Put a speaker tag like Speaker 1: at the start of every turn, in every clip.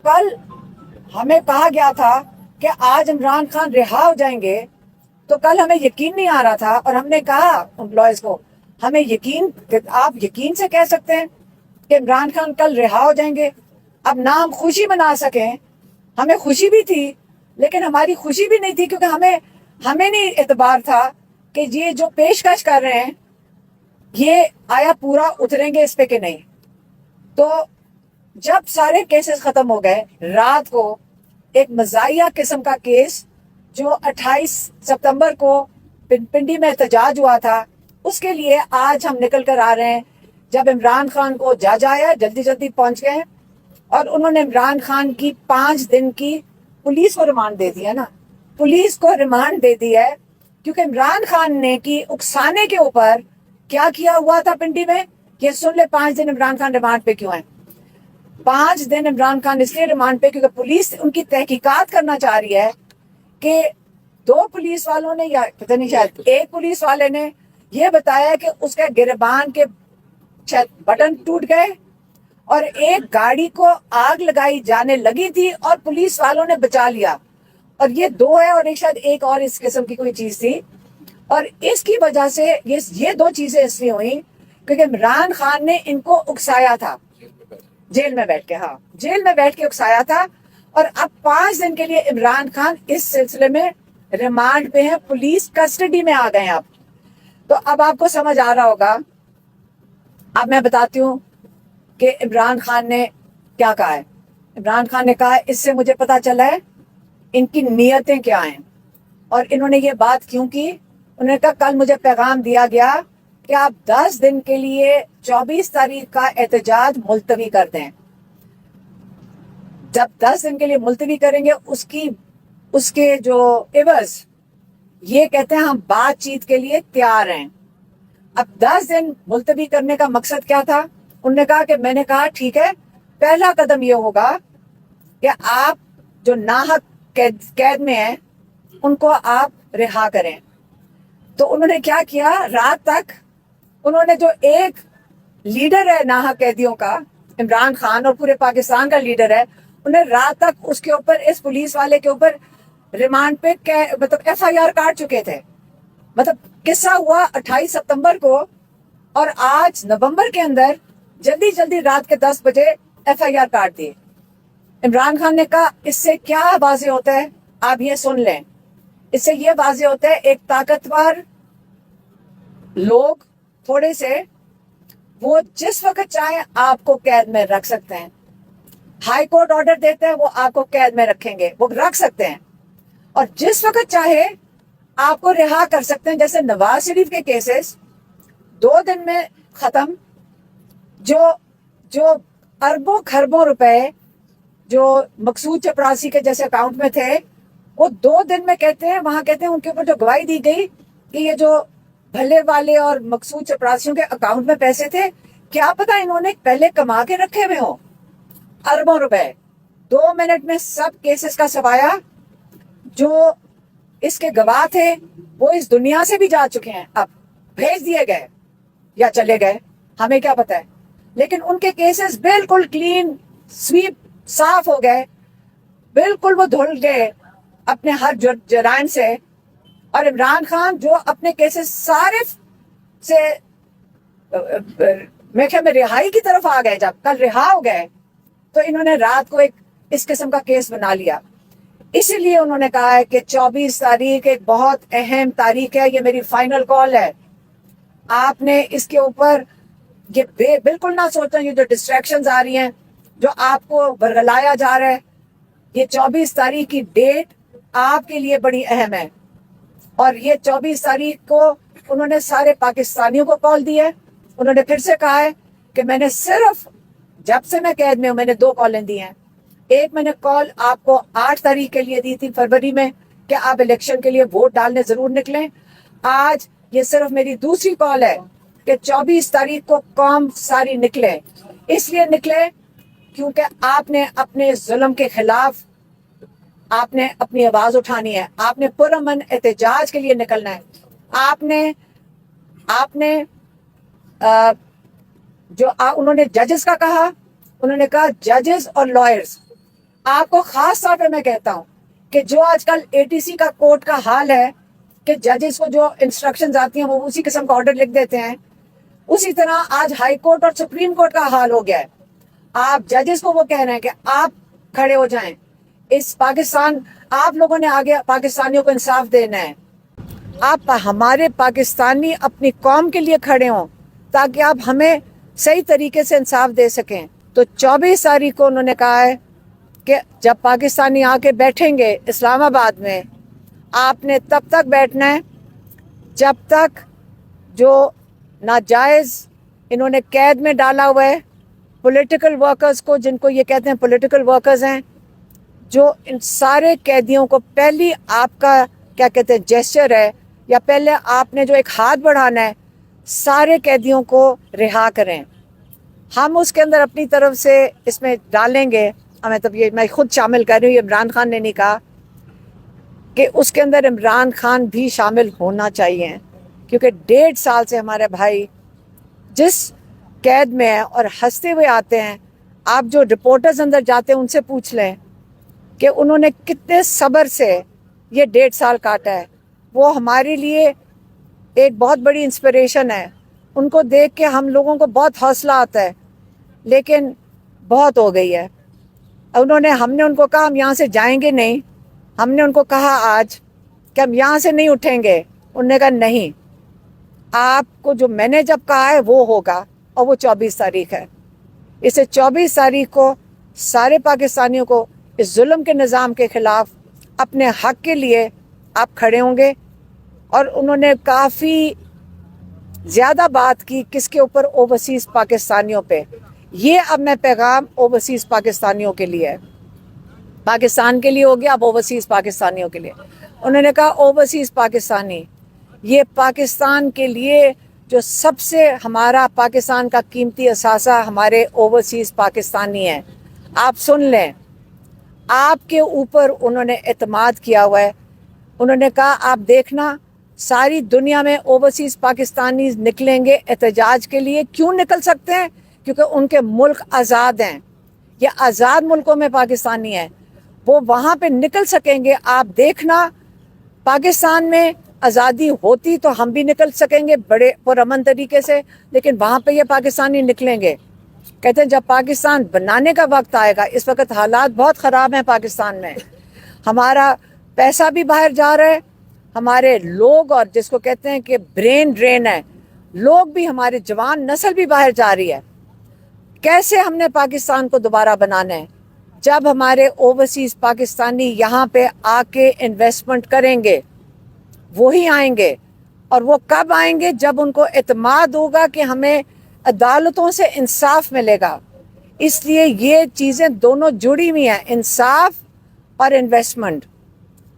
Speaker 1: کل ہمیں کہا گیا تھا کہ آج عمران خان رہا ہو جائیں گے، تو کل ہمیں یقین نہیں آ رہا تھا، اور ہم نے کہا امپلائیز کو ہمیں یقین، آپ یقین سے کہہ سکتے ہیں کہ عمران خان کل رہا ہو جائیں گے؟ اب نہ ہم خوشی منا سکیں، ہمیں خوشی بھی تھی لیکن ہماری خوشی بھی نہیں تھی، کیونکہ ہمیں نہیں اعتبار تھا کہ یہ جو پیشکش کر رہے ہیں یہ آیا پورا اتریں گے اس پہ کہ نہیں۔ تو جب سارے کیسز ختم ہو گئے، رات کو ایک مزاحیہ قسم کا کیس جو 28 ستمبر کو پنڈی میں احتجاج ہوا تھا، اس کے لیے آج ہم نکل کر آ رہے ہیں۔ جب عمران خان کو جج آیا، جلدی جلدی پہنچ گئے اور انہوں نے عمران خان کی 5 دن کی پولیس کو ریمانڈ دے دیا نا، پولیس کو ریمانڈ دے دی ہے، کیونکہ عمران خان نے کی اکسانے کے اوپر کیا کیا ہوا تھا پنڈی میں، یہ سن لے 5 دن عمران خان ریمانڈ پہ کیوں ہیں۔ 5 دن عمران خان اس لیے ریمانڈ پہ کیونکہ پولیس ان کی تحقیقات کرنا چاہ رہی ہے کہ 2 پولیس والوں نے، یا پتہ نہیں شاید ایک پولیس والے نے یہ بتایا کہ اس کے گریبان کے بٹن ٹوٹ گئے اور ایک گاڑی کو آگ لگائی جانے لگی تھی اور پولیس والوں نے بچا لیا، اور یہ 2 ہے، اور شاید ایک اور اس قسم کی کوئی چیز تھی، اور اس کی وجہ سے یہ 2 چیزیں اس لیے ہوئیں کیونکہ عمران خان نے ان کو اکسایا تھا جیل میں بیٹھ کے، جیل میں بیٹھ کے اکسایا تھا، اور اب 5 دن کے لیے عمران خان اس سلسلے میں ریمانڈ پہ ہیں، پولیس کسٹڈی میں آ گئے ہیں اب۔ تو اب آپ کو سمجھ آ رہا ہوگا، اب میں بتاتی ہوں کہ عمران خان نے کیا کہا ہے۔ عمران خان نے کہا اس سے مجھے پتا چلا ہے ان کی نیتیں کیا ہیں، اور انہوں نے یہ بات کیوں کی۔ انہوں نے کہا کل مجھے پیغام دیا گیا کہ آپ 10 دن کے لیے 24 تاریخ کا احتجاج ملتوی کر دیں۔ جب 10 دن کے لیے ملتوی کریں گے، اس کے جو عوض یہ کہتے ہیں ہم بات چیت کے لیے تیار ہیں۔ اب 10 دن ملتوی کرنے کا مقصد کیا تھا؟ انہوں نے کہا کہ میں نے کہا ٹھیک ہے، پہلا قدم یہ ہوگا کہ آپ جو ناحق قید میں ہیں ان کو آپ رہا کریں۔ تو انہوں نے کیا کیا، رات تک انہوں نے جو ایک لیڈر ہے ناحق قیدیوں کا، عمران خان اور پورے پاکستان کا لیڈر ہے، انہیں رات تک اس کے اوپر، اس پولیس والے کے اوپر ریمانڈ پہ مطلب FIR کاٹ چکے تھے۔ مطلب قصہ ہوا 28 ستمبر کو، اور آج نومبر کے اندر جلدی جلدی رات کے 10 بجے FIR کاٹ دیے۔ عمران خان نے کہا اس سے کیا واضح ہوتا ہے، آپ یہ سن لیں، اس سے یہ واضح ہوتا ہے ایک طاقتور لوگ تھوڑے سے، وہ جس وقت چاہیں آپ کو قید میں رکھ سکتے ہیں۔ ہائی کورٹ آرڈر دیتے ہیں، وہ آپ کو قید میں رکھیں گے، وہ رکھ سکتے ہیں، اور جس وقت چاہے آپ کو رہا کر سکتے ہیں۔ جیسے نواز شریف کے کیسز 2 دن میں ختم، جو اربوں خربوں روپے جو مقصود چپراسی کے جیسے اکاؤنٹ میں تھے، وہ 2 دن میں کہتے ہیں، وہاں کہتے ہیں ان کے اوپر جو گواہی دی گئی کہ یہ جو بھلے والے اور مقصود چپراسیوں کے اکاؤنٹ میں پیسے تھے، کیا پتا انہوں نے پہلے کما کے رکھے ہوئے ہوں اربوں روپے۔ 2 منٹ میں سب کیسز کا سوایا، جو اس کے گواہ تھے وہ اس دنیا سے بھی جا چکے ہیں، اب بھیج دیے گئے یا چلے گئے، ہمیں کیا پتا ہے، لیکن ان کے کیسز بالکل کلین سویپ، صاف ہو گئے، بالکل وہ دھل گئے اپنے ہر جرائم سے۔ اور عمران خان جو اپنے کیسز سارے سے میں خیال میں رہائی کی طرف آ گئے، جب کل رہا ہو گئے تو انہوں نے رات کو ایک اس قسم کا کیس بنا لیا۔ اسی لیے انہوں نے کہا ہے کہ 24 تاریخ ایک بہت اہم تاریخ ہے، یہ میری فائنل کال ہے، آپ نے اس کے اوپر یہ بالکل نہ سوچیں، یہ جو ڈسٹریکشنز آ رہی ہیں، جو آپ کو برگلایا جا رہا ہے، یہ 24 تاریخ کی ڈیٹ آپ کے لیے بڑی اہم ہے۔ اور یہ 24 تاریخ کو انہوں نے سارے پاکستانیوں کو کال دی ہے۔ انہوں نے پھر سے کہا ہے کہ میں نے صرف، جب سے میں قید میں ہوں، میں نے 2 کالیں دی ہیں۔ ایک میں نے کال آپ کو 8 تاریخ کے لیے دی تھی فروری میں کہ آپ الیکشن کے لیے ووٹ ڈالنے ضرور نکلیں۔ آج یہ صرف میری دوسری کال ہے کہ 24 تاریخ کو قوم ساری نکلے، اس لیے نکلے کیونکہ آپ نے اپنے ظلم کے خلاف آپ نے اپنی آواز اٹھانی ہے، آپ نے پرامن احتجاج کے لیے نکلنا ہے۔ آپ نے جو انہوں نے ججز کا کہا، انہوں نے کہا ججز اور لائرز آپ کو خاص طور پہ میں کہتا ہوں کہ جو آج کل ATC کا کورٹ کا حال ہے کہ ججز کو جو انسٹرکشنز آتی ہیں وہ اسی قسم کا آرڈر لکھ دیتے ہیں، اسی طرح آج ہائی کورٹ اور سپریم کورٹ کا حال ہو گیا ہے. آپ ججز کو وہ کہہ رہے ہیں کہ آپ کھڑے ہو جائیں، اس پاکستان، آپ لوگوں نے آگے پاکستانیوں کو انصاف دینا ہے. آپ ہمارے پاکستانی اپنی قوم کے لیے کھڑے ہوں تاکہ آپ ہمیں صحیح طریقے سے انصاف دے سکیں. تو 24 تاریخ کو انہوں نے کہا ہے کہ جب پاکستانی آ کے بیٹھیں گے اسلام آباد میں، آپ نے تب تک بیٹھنا ہے جب تک جو ناجائز انہوں نے قید میں ڈالا ہوا ہے پولیٹیکل ورکرز کو، جن کو یہ کہتے ہیں پولیٹیکل ورکرز ہیں، جو ان سارے قیدیوں کو پہلی آپ کا کیا کہتے ہیں جیسچر ہے، یا پہلے آپ نے جو ایک ہاتھ بڑھانا ہے، سارے قیدیوں کو رہا کریں. ہم اس کے اندر اپنی طرف سے اس میں ڈالیں گے، ہمیں تب یہ میں خود شامل کر رہی ہوں، عمران خان نے نہیں کہا کہ اس کے اندر عمران خان بھی شامل ہونا چاہیے، کیونکہ 1.5 سال سے ہمارے بھائی جس قید میں ہیں اور ہنستے ہوئے آتے ہیں. آپ جو رپورٹرز اندر جاتے ہیں ان سے پوچھ لیں کہ انہوں نے کتنے صبر سے یہ 1.5 سال کاٹا ہے. وہ ہمارے لیے ایک بہت بڑی انسپریشن ہے. ان کو دیکھ کے ہم لوگوں کو بہت حوصلہ آتا ہے، لیکن بہت ہو گئی ہے. ہم نے ان کو کہا ہم یہاں سے جائیں گے نہیں. ہم نے ان کو کہا آج کہ ہم یہاں سے نہیں اٹھیں گے. انہوں نے کہا نہیں، آپ کو جو میں نے جب کہا ہے وہ ہوگا، اور وہ 24 تاریخ ہے. اسے 24 تاریخ کو سارے پاکستانیوں کو اس ظلم کے نظام کے خلاف اپنے حق کے لیے آپ کھڑے ہوں گے. اور انہوں نے کافی زیادہ بات کی کس کے اوپر؟ اوورسیز پاکستانیوں پہ. یہ اب میں پیغام اوورسیز پاکستانیوں کے لیے ہے. پاکستان کے لیے ہو گیا، اب اوورسیز پاکستانیوں کے لیے. انہوں نے کہا اوورسیز پاکستانی، یہ پاکستان کے لیے جو سب سے ہمارا پاکستان کا قیمتی اثاثہ ہمارے اوورسیز پاکستانی ہیں. آپ سن لیں، آپ کے اوپر انہوں نے اعتماد کیا ہوا ہے. انہوں نے کہا آپ دیکھنا ساری دنیا میں اوورسیز پاکستانی نکلیں گے احتجاج کے لیے. کیوں نکل سکتے ہیں؟ کیونکہ ان کے ملک آزاد ہیں. یہ آزاد ملکوں میں پاکستانی ہیں، وہ وہاں پہ نکل سکیں گے. آپ دیکھنا پاکستان میں آزادی ہوتی تو ہم بھی نکل سکیں گے بڑے پرامن طریقے سے، لیکن وہاں پہ یہ پاکستانی نکلیں گے. کہتے ہیں جب پاکستان بنانے کا وقت آئے گا، اس وقت حالات بہت خراب ہیں پاکستان میں. ہمارا پیسہ بھی باہر جا رہا ہے، ہمارے لوگ، اور جس کو کہتے ہیں کہ برین ڈرین ہے، لوگ بھی، ہمارے جوان نسل بھی باہر جا رہی ہے. کیسے ہم نے پاکستان کو دوبارہ بنانا ہے؟ جب ہمارے اوورسیز پاکستانی یہاں پہ آ کے انویسٹمنٹ کریں گے، وہی آئیں گے. اور وہ کب آئیں گے؟ جب ان کو اعتماد ہوگا کہ ہمیں عدالتوں سے انصاف ملے گا. اس لیے یہ چیزیں دونوں جڑی ہوئی ہیں، انصاف اور انویسٹمنٹ.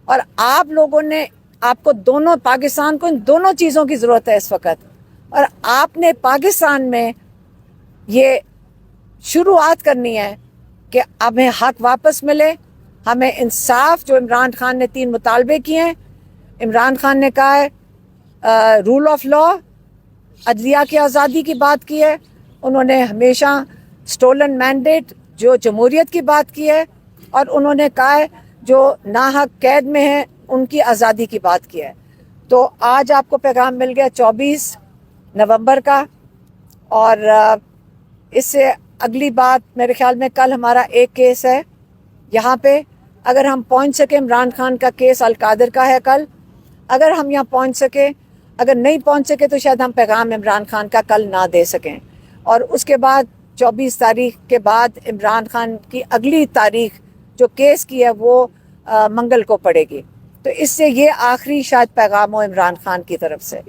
Speaker 1: اور آپ لوگوں نے، آپ کو دونوں، پاکستان کو ان دونوں چیزوں کی ضرورت ہے اس وقت. اور آپ نے پاکستان میں یہ شروعات کرنی ہے کہ ہمیں حق واپس ملے، ہمیں انصاف. جو عمران خان نے 3 مطالبے کیے ہیں، عمران خان نے کہا ہے رول آف لا، عدلیہ کی آزادی کی بات کی ہے. انہوں نے ہمیشہ سٹولن مینڈیٹ، جو جمہوریت کی بات کی ہے. اور انہوں نے کہا ہے جو ناحق قید میں ہیں ان کی آزادی کی بات کی ہے. تو آج آپ کو پیغام مل گیا 24 نومبر کا. اور اس سے اگلی بات میرے خیال میں کل ہمارا ایک کیس ہے یہاں پہ. اگر ہم پہنچ سکیں، عمران خان کا کیس القادر کا ہے کل، اگر ہم یہاں پہنچ سکے. اگر نہیں پہنچ سکے تو شاید ہم پیغام عمران خان کا کل نہ دے سکیں. اور اس کے بعد 24 تاریخ کے بعد عمران خان کی اگلی تاریخ جو کیس کی ہے وہ منگل کو پڑے گی. تو اس سے یہ آخری شاید پیغام ہو عمران خان کی طرف سے.